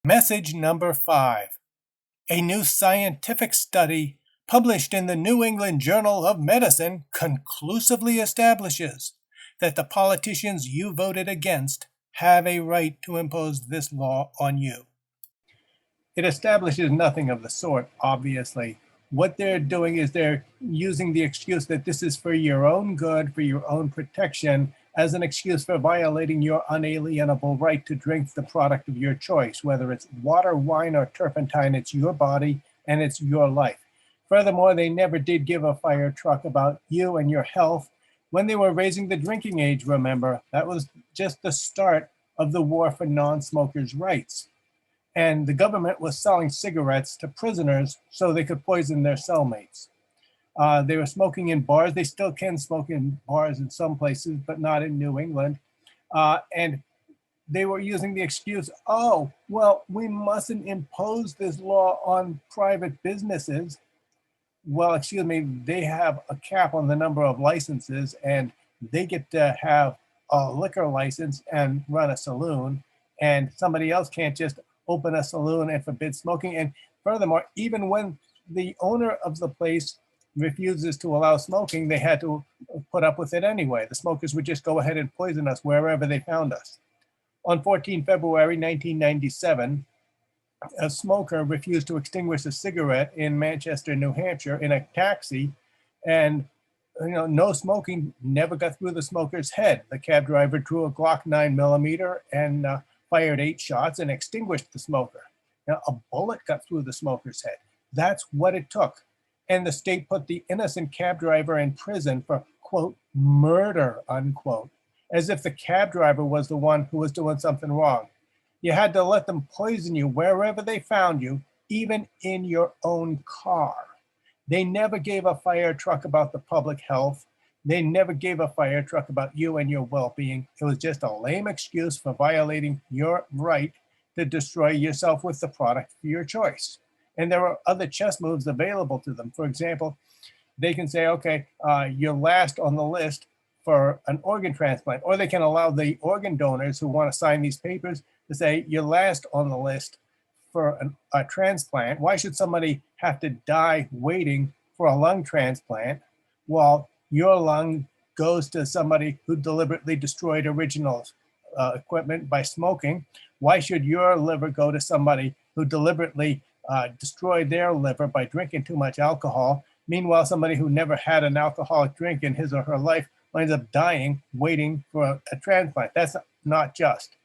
Message number 5. A new scientific study published in the New England Journal of Medicine conclusively establishes that the politicians you voted against have a right to impose this law on you. It establishes nothing of the sort, obviously. What they're doing is they're using the excuse that this is for your own good, for your own protection, as an excuse for violating your unalienable right to drink the product of your choice, whether it's water, wine, or turpentine. It's your body and it's your life. Furthermore, they never did give a fire truck about you and your health when they were raising the drinking age, remember. That was just the start of the war for non-smokers' rights. And the government was selling cigarettes to prisoners so they could poison their cellmates. They were smoking in bars. They still can smoke in bars in some places, but not in New England. And they were using the excuse, oh, well, we mustn't impose this law on private businesses. Well, excuse me, they have a cap on the number of licenses, and they get to have a liquor license and run a saloon, and somebody else can't just open a saloon and forbid smoking. And furthermore, even when the owner of the place refuses to allow smoking, they had to put up with it anyway. The smokers would just go ahead and poison us wherever they found us. On 14 February 1997, a smoker refused to extinguish a cigarette in Manchester, New Hampshire, in a taxi, and no smoking never got through the smoker's head. The cab driver drew a Glock 9mm and fired 8 shots and extinguished the smoker. Now, a bullet got through the smoker's head. That's what it took. And the state put the innocent cab driver in prison for, quote, murder, unquote, as if the cab driver was the one who was doing something wrong. You had to let them poison you wherever they found you, even in your own car. They never gave a fire truck about the public health. They never gave a fire truck about you and your well-being. It was just a lame excuse for violating your right to destroy yourself with the product of your choice. And there are other chess moves available to them. For example, they can say, okay, you're last on the list for an organ transplant, or they can allow the organ donors who want to sign these papers to say, you're last on the list for a transplant. Why should somebody have to die waiting for a lung transplant while your lung goes to somebody who deliberately destroyed original equipment by smoking? Why should your liver go to somebody who deliberately destroyed their liver by drinking too much alcohol? Meanwhile, somebody who never had an alcoholic drink in his or her life winds up dying waiting for a transplant. That's not just.